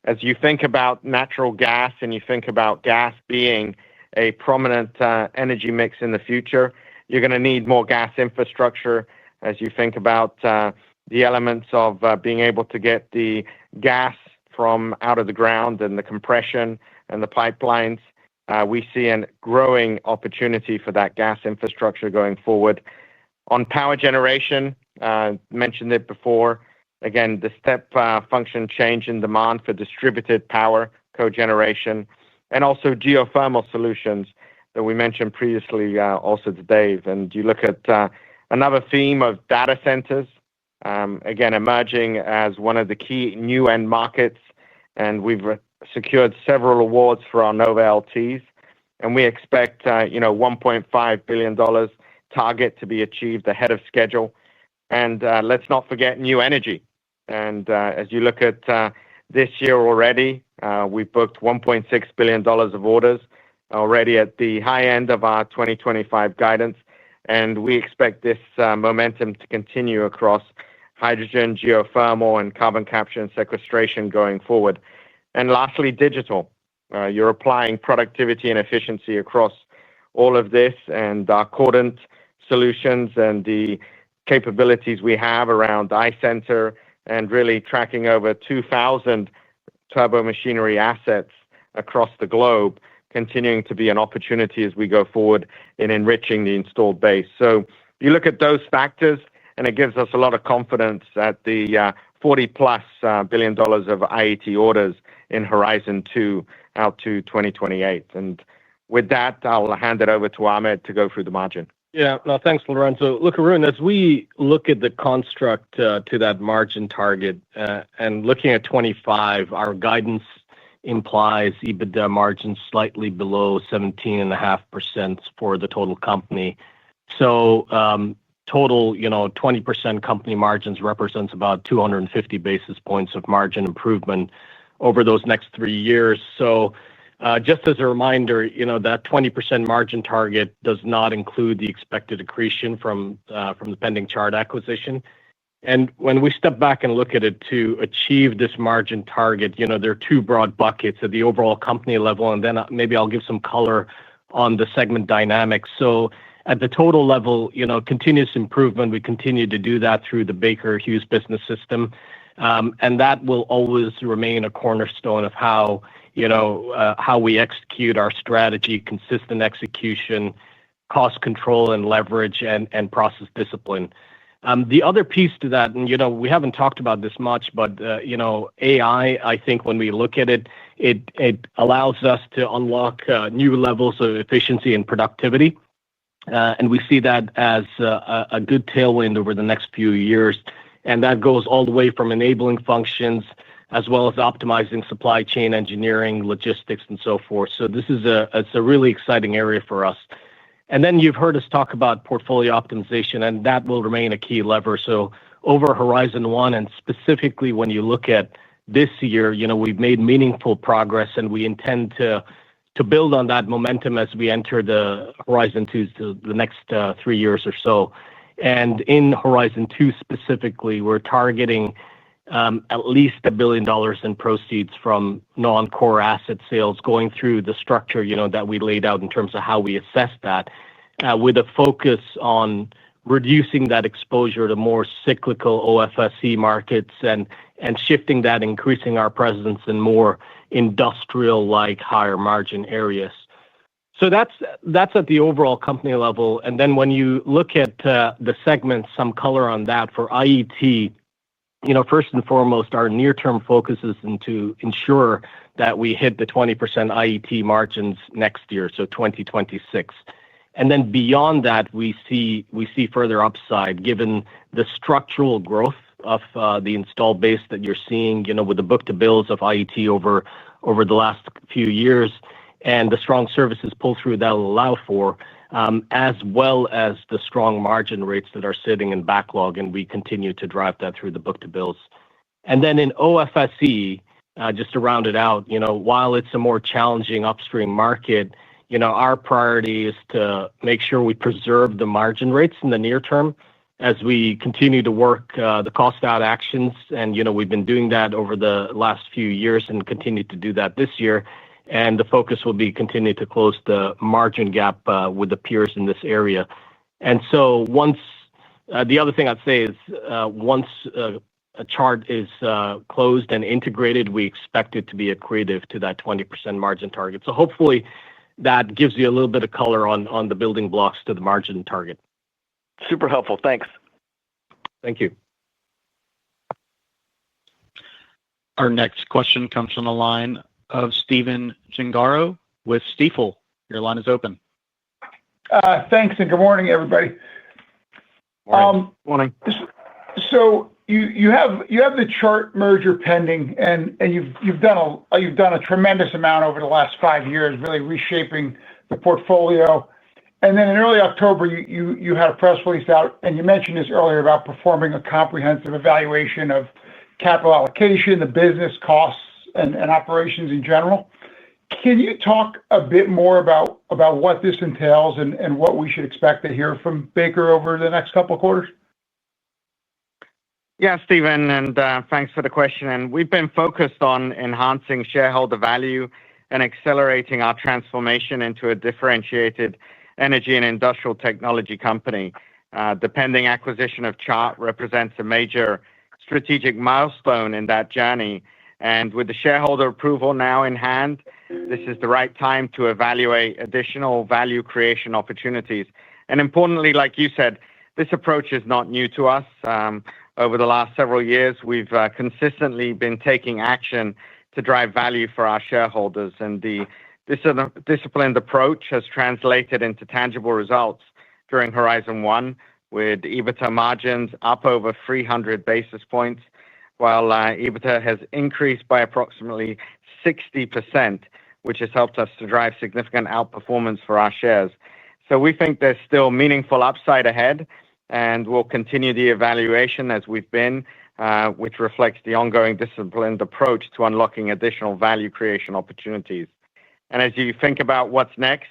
As you think about natural gas and you think about gas being a prominent energy mix in the future, you're going to need more gas infrastructure as you think about the elements of being able to get the gas from out of the ground and the compression and the pipelines. we see a growing opportunity for that gas infrastructure going forward. On power generation, mentioned it before, again, the step function change in demand for distributed power cogeneration, and also geothermal solutions that we mentioned previously also to Dave. And you look at another theme of data centers, again, emerging as one of the key new end markets, and we've secured several awards for our Nova LTs, and we expect $1.5 billion target to be achieved ahead of schedule. And let's not forget new energy. And as you look at this year already, we've booked $1.6 billion of orders already at the high end of our 2025 guidance, and we expect this momentum to continue across hydrogen, geothermal, and carbon capture and sequestration going forward. And lastly, digital. You're applying productivity and efficiency across all of this, and our Cordant solutions and the capabilities we have around iCenter and really tracking over 2,000 turbo machinery assets across the globe, continuing to be an opportunity as we go forward in enriching the installed base. So you look at those factors, and it gives us a lot of confidence at the $40+ billion of IET orders in Horizon 2 out to 2028. And with that, I'll hand it over to Ahmed to go through the margin. Yeah, no, thanks, Lorenzo. Look, Arun, as we look at the construct to that margin target and looking at 25, our guidance implies EBITDA margins slightly below 17.5% for the total company. So total, 20% company margins represents about 250 basis points of margin improvement over those next 3 years. So just as a reminder, that 20% margin target does not include the expected accretion from the pending Chart acquisition. And when we step back and look at it to achieve this margin target, there are two broad buckets at the overall company level, and then maybe I'll give some color on the segment dynamics. So at the total level, continuous improvement, we continue to do that through the Baker Hughes Business System. And that will always remain a cornerstone of how we execute our strategy, consistent execution, cost control and leverage, and process discipline. The other piece to that, and we haven't talked about this much, but AI, I think when we look at it, it allows us to unlock new levels of efficiency and productivity. And we see that as a good tailwind over the next few years. And that goes all the way from enabling functions as well as optimizing supply chain engineering, logistics, and so forth. So this is a really exciting area for us. And then you've heard us talk about portfolio optimization, and that will remain a key lever. So over Horizon 1, and specifically when you look at this year, we've made meaningful progress, and we intend to build on that momentum as we enter the Horizon 2, the next 3 years or so. And in Horizon 2 specifically, we're targeting at least $1 billion in proceeds from non-core asset sales going through the structure that we laid out in terms of how we assess that, with a focus on reducing that exposure to more cyclical OFSE markets and shifting that, increasing our presence in more industrial-like higher margin areas. So that's at the overall company level. And then when you look at the segments, some color on that for IET, first and foremost, our near-term focus is to ensure that we hit the 20% IET margins next year, so 2026. And then beyond that, we see further upside given the structural growth of the installed base that you're seeing, with the book-to-bills of IET over the last few years, and the strong services pull-through that will allow for, as well as the strong margin rates that are sitting in backlog, and we continue to drive that through the book-to-bills. And then in OFSE, just to round it out, while it's a more challenging upstream market, our priority is to make sure we preserve the margin rates in the near term as we continue to work the cost-out actions. And we've been doing that over the last few years and continue to do that this year. And the focus will be continue to close the margin gap with the peers in this area. And so the other thing I'd say is once a Chart is closed and integrated, we expect it to be accretive to that 20% margin target. So hopefully that gives you a little bit of color on the building blocks to the margin target. Super helpful. Thanks. Thank you. Our next question comes from the line of Stephen Gengaro with Stifel. Your line is open. Thanks, and good morning, everybody. Morning. So you have the Chart merger pending, and you've done a tremendous amount over the last 5 years, really reshaping the portfolio. And then in early October, you had a press release out, and you mentioned this earlier about performing a comprehensive evaluation of capital allocation, the business costs, and operations in general. Can you talk a bit more about what this entails and what we should expect to hear from Baker over the next couple of quarters? Yeah, Stephen, and thanks for the question. And we've been focused on enhancing shareholder value and accelerating our transformation into a differentiated energy and industrial technology company. The pending acquisition of Chart represents a major strategic milestone in that journey. And with the shareholder approval now in hand, this is the right time to evaluate additional value creation opportunities. And importantly, like you said, this approach is not new to us. Over the last several years, we've consistently been taking action to drive value for our shareholders. And the disciplined approach has translated into tangible results during Horizon 1, with EBITDA margins up over 300 basis points, while EBITDA has increased by approximately 60%, which has helped us to drive significant outperformance for our shares. So we think there's still meaningful upside ahead, and we'll continue the evaluation as we've been, which reflects the ongoing disciplined approach to unlocking additional value creation opportunities. And as you think about what's next,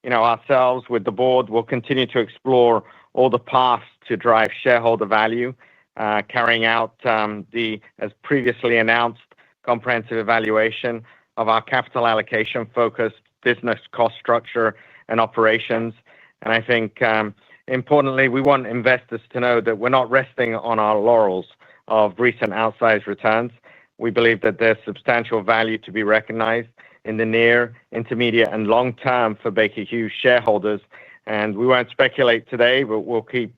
ourselves with the board will continue to explore all the paths to drive shareholder value, carrying out as previously announced, comprehensive evaluation of our capital allocation-focused business cost structure and operations. And I think, importantly, we want investors to know that we're not resting on our laurels of recent outsized returns. We believe that there's substantial value to be recognized in the near, intermediate, and long term for Baker Hughes shareholders. And we won't speculate today, but we'll keep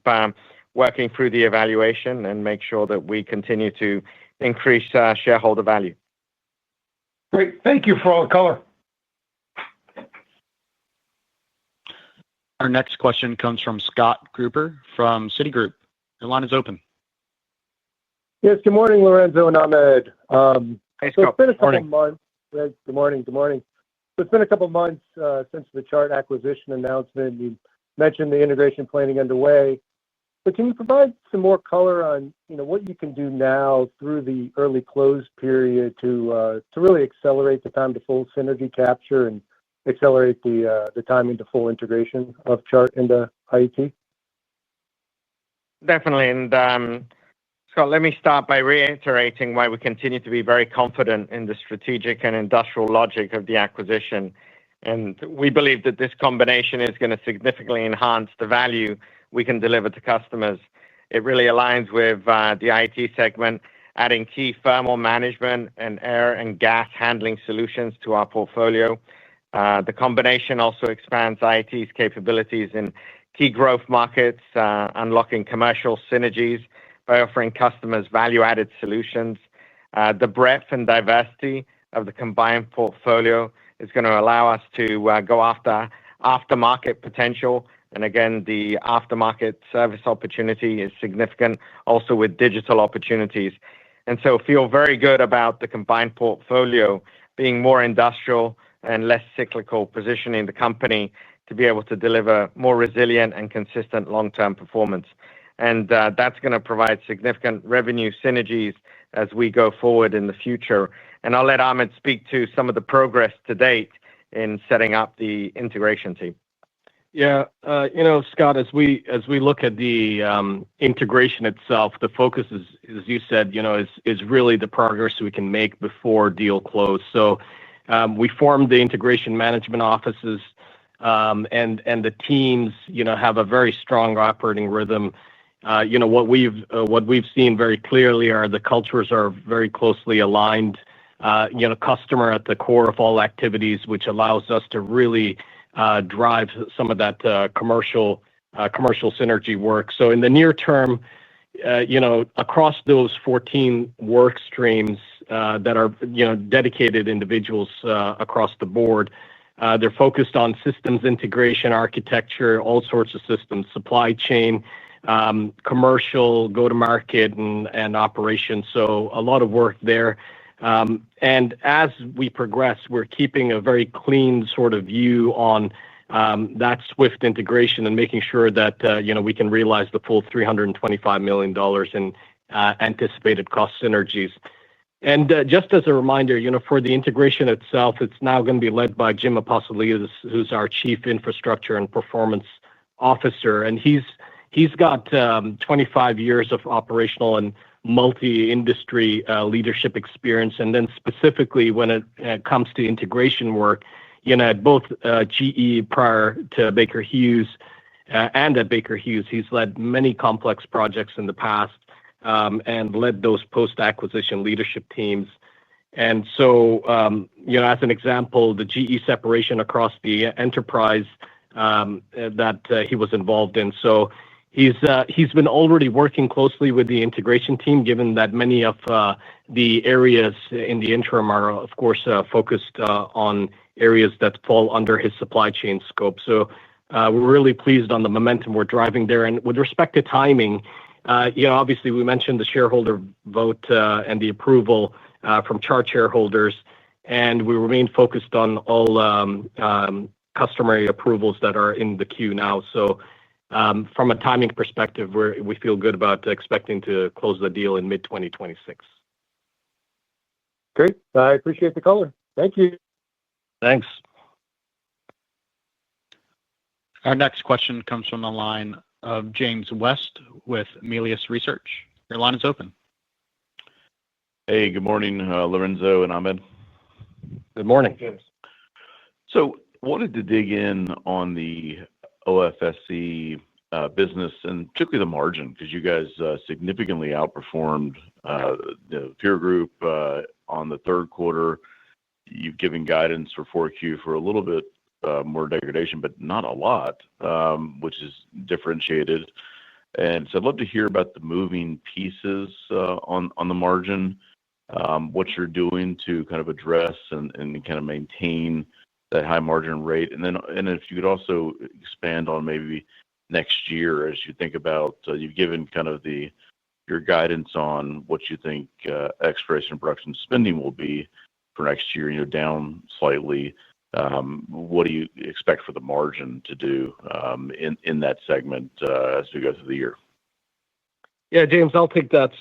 working through the evaluation and make sure that we continue to increase shareholder value. Great. Thank you for all the color. Our next question comes from Scott Gruber from Citigroup. Your line is open. Yes, good morning, Lorenzo and Ahmed. Hey, Scott. It's been a couple of months. Good morning. So it's been a couple of months since the Chart acquisition announcement. You mentioned the integration planning underway. But can you provide some more color on what you can do now through the early close period to really accelerate the time to full synergy capture and accelerate the timing to full integration of Chart into IET? Definitely. And Scott, let me start by reiterating why we continue to be very confident in the strategic and industrial logic of the acquisition. And we believe that this combination is going to significantly enhance the value we can deliver to customers. It really aligns with the IET segment, adding key thermal management and air and gas handling solutions to our portfolio. The combination also expands IET's capabilities in key growth markets, unlocking commercial synergies by offering customers value-added solutions. The breadth and diversity of the combined portfolio is going to allow us to go after aftermarket potential. And again, the aftermarket service opportunity is significant, also with digital opportunities. And so feel very good about the combined portfolio being more industrial and less cyclical, positioning the company to be able to deliver more resilient and consistent long-term performance. And that's going to provide significant revenue synergies as we go forward in the future. And I'll let Ahmed speak to some of the progress to date in setting up the integration team. Yeah, Scott, as we look at the integration itself, the focus is, as you said, is really the progress we can make before deal close. So we formed the integration management offices, and the teams, have a very strong operating rhythm. What we've seen very clearly are the cultures are very closely aligned. customer at the core of all activities, which allows us to really drive some of that commercial synergy work. In the near term, across those 14 work streams that are dedicated individuals across the board, they're focused on systems integration, architecture, all sorts of systems, supply chain, commercial, go-to-market, and operations. A lot of work there. As we progress, we're keeping a very clean sort of view on that swift integration and making sure that we can realize the full $325 million in anticipated cost synergies. Just as a reminder, for the integration itself, it's now going to be led by Jim Apostolides, who's our Chief Infrastructure and Performance Officer. He's got 25 years of operational and multi-industry leadership experience. Specifically when it comes to integration work, at both GE prior to Baker Hughes and at Baker Hughes, he's led many complex projects in the past and led those post-acquisition leadership teams. As an example, the GE separation across the enterprise that he was involved in. He's been already working closely with the integration team, given that many of the areas in the interim are, of course, focused on areas that fall under his supply chain scope. We're really pleased on the momentum we're driving there. With respect to timing, obviously we mentioned the shareholder vote and the approval from Chart shareholders, and we remain focused on all customary approvals that are in the queue now. From a timing perspective, we feel good about expecting to close the deal in mid-2026. Great. I appreciate the color. Thank you. Thanks. Our next question comes from the line of James West with Melius Research. Your line is open. Hey, good morning, Lorenzo and Ahmed. Good morning, James. Wanted to dig in on the OFSE business and particularly the margin, because you guys significantly outperformed the peer group on the third quarter. You've given guidance for 4Q for a little bit more degradation, but not a lot, which is differentiated. I'd love to hear about the moving pieces on the margin, what you're doing to kind of address and kind of maintain that high margin rate. If you could also expand on maybe next year as you think about, you've given kind of your guidance on what you think exploration and production spending will be for next year, down slightly. What do you expect for the margin to do in that segment as we go through the year? Yeah, James, I'll take that.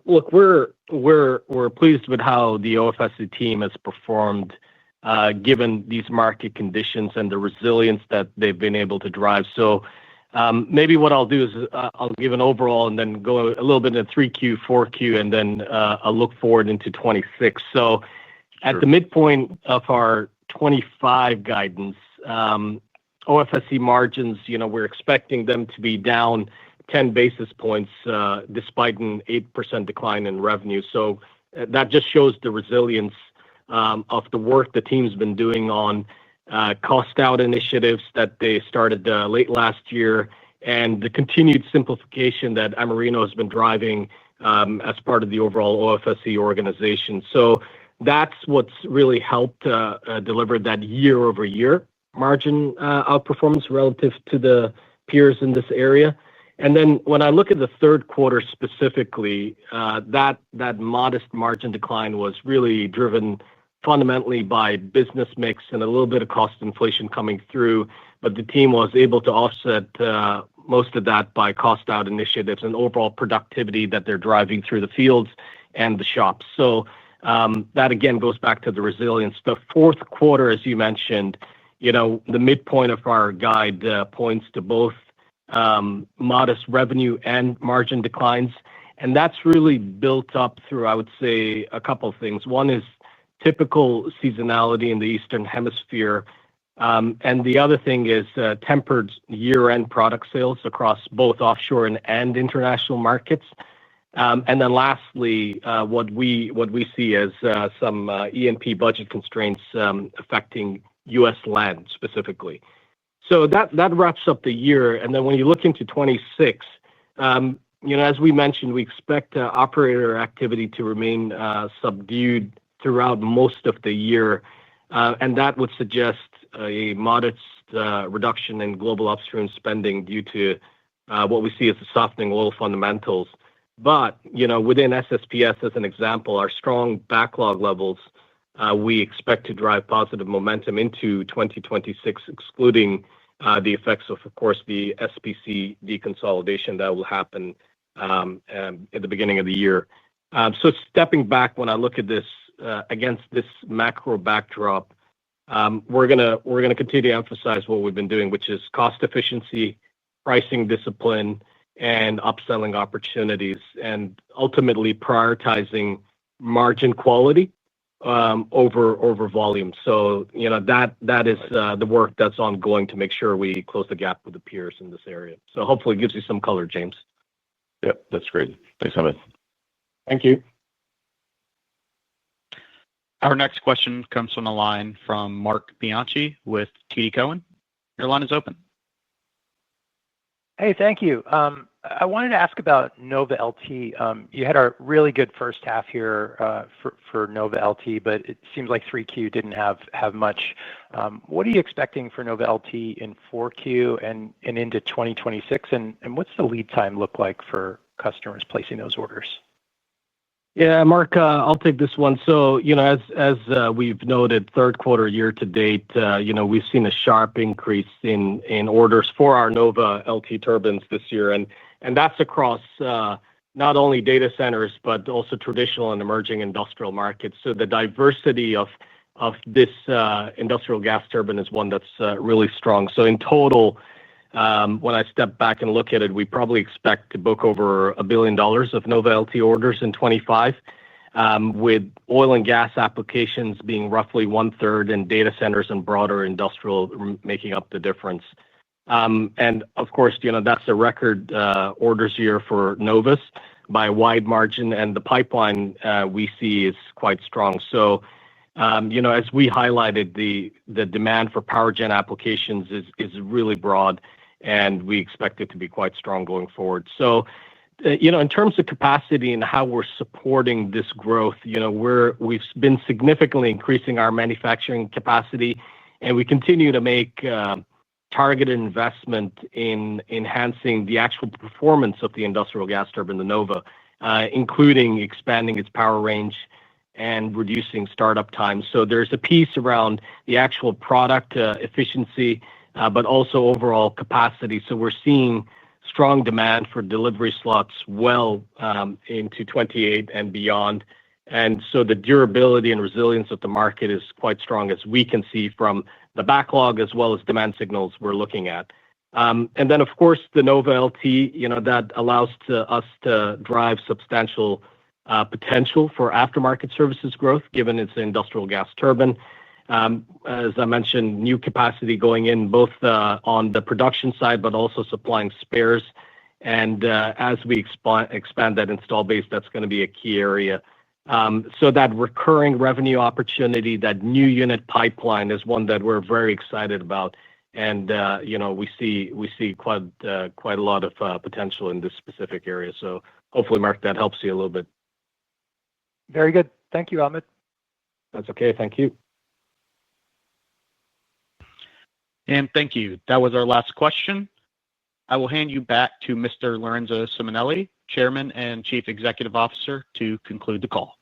Look, we're pleased with how the OFSE team has performed given these market conditions and the resilience that they've been able to drive. Maybe what I'll do is I'll give an overall and then go a little bit into 3Q, 4Q, and then I'll look forward into 2026. At the midpoint of our 2025 guidance, OFSE margins, we're expecting them to be down 10 basis points despite an 8% decline in revenue. That just shows the resilience of the work the team's been doing on cost out initiatives that they started late last year and the continued simplification that Amerino has been driving as part of the overall OFSE organization. That's what's really helped deliver that year-over-year margin outperformance relative to the peers in this area. When I look at the third quarter specifically, that modest margin decline was really driven fundamentally by business mix and a little bit of cost inflation coming through. The team was able to offset most of that by cost out initiatives and overall productivity that they're driving through the fields and the shops. That again goes back to the resilience. The fourth quarter, as you mentioned, the midpoint of our guide points to both modest revenue and margin declines. That's really built up through, I would say, a couple of things. One is typical seasonality in the Eastern Hemisphere. The other thing is tempered year-end product sales across both offshore and international markets. And then lastly, what we see as some E&P budget constraints affecting U.S. land specifically. So that wraps up the year. And then when you look into 26, as we mentioned, we expect operator activity to remain subdued throughout most of the year. And that would suggest a modest reduction in global upstream spending due to what we see as the softening oil fundamentals. But, within SSPS, as an example, our strong backlog levels, we expect to drive positive momentum into 2026, excluding the effects of course, the SPC deconsolidation that will happen at the beginning of the year. So stepping back, when I look at this against this macro backdrop, we're gonna continue to emphasize what we've been doing, which is cost efficiency, pricing discipline, and upselling opportunities, and ultimately prioritizing margin quality over volume. So that is the work that's ongoing to make sure we close the gap with the peers in this area. So hopefully it gives you some color, James. Yep, that's great. Thanks, Amit. Thank you. Our next question comes from the line from Marc Bianchi with TD Cowen. Your line is open. Hey, thank you. I wanted to ask about Nova LT. You had a really good first half here for Nova LT, but it seems like 3Q didn't have much. What are you expecting for Nova LT in 4Q and into 2026? And what's the lead time look like for customers placing those orders? Yeah, Mark, I'll take this one. So, as we've noted, third quarter year to date, we've seen a sharp increase in orders for our Nova LT turbines this year, and that's across not only data centers but also traditional and emerging industrial markets. So the diversity of this industrial gas turbine is one that's really strong. So in total, when I step back and look at it, we probably expect to book over $1 billion of Nova LT orders in 2025, with oil and gas applications being roughly 1/3 and data centers and broader industrial making up the difference. And of course, that's a record orders year for Novus by a wide margin, and the pipeline we see is quite strong. So, as we highlighted, the demand for power gen applications is really broad, and we expect it to be quite strong going forward. So, in terms of capacity and how we're supporting this growth, we've been significantly increasing our manufacturing capacity, and we continue to make targeted investment in enhancing the actual performance of the industrial gas turbine, the Nova, including expanding its power range and reducing startup time. So there's a piece around the actual product efficiency, but also overall capacity. So we're seeing strong demand for delivery slots well into 2028 and beyond. And so the durability and resilience of the market is quite strong, as we can see from the backlog as well as demand signals we're looking at. And then, of course, the Nova LT, that allows us to drive substantial potential for aftermarket services growth, given it's an industrial gas turbine. As I mentioned, new capacity going in both on the production side, but also supplying spares. And as we expand that install base, that's going to be a key area. So that recurring revenue opportunity, that new unit pipeline, is one that we're very excited about. And we see quite a lot of potential in this specific area. So hopefully, Mark, that helps you a little bit. Very good. Thank you, Amit. That's okay. Thank you. And thank you. That was our last question. I will hand you back to Mr. Lorenzo Simonelli, Chairman and Chief Executive Officer, to conclude the call.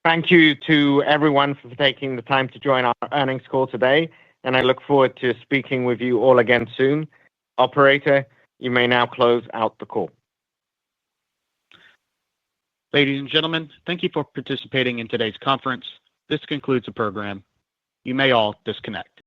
Thank you to everyone for taking the time to join our earnings call today, and I look forward to speaking with you all again soon. Operator, you may now close out the call. Ladies and gentlemen, thank you for participating in today's conference. This concludes the program. You may all disconnect.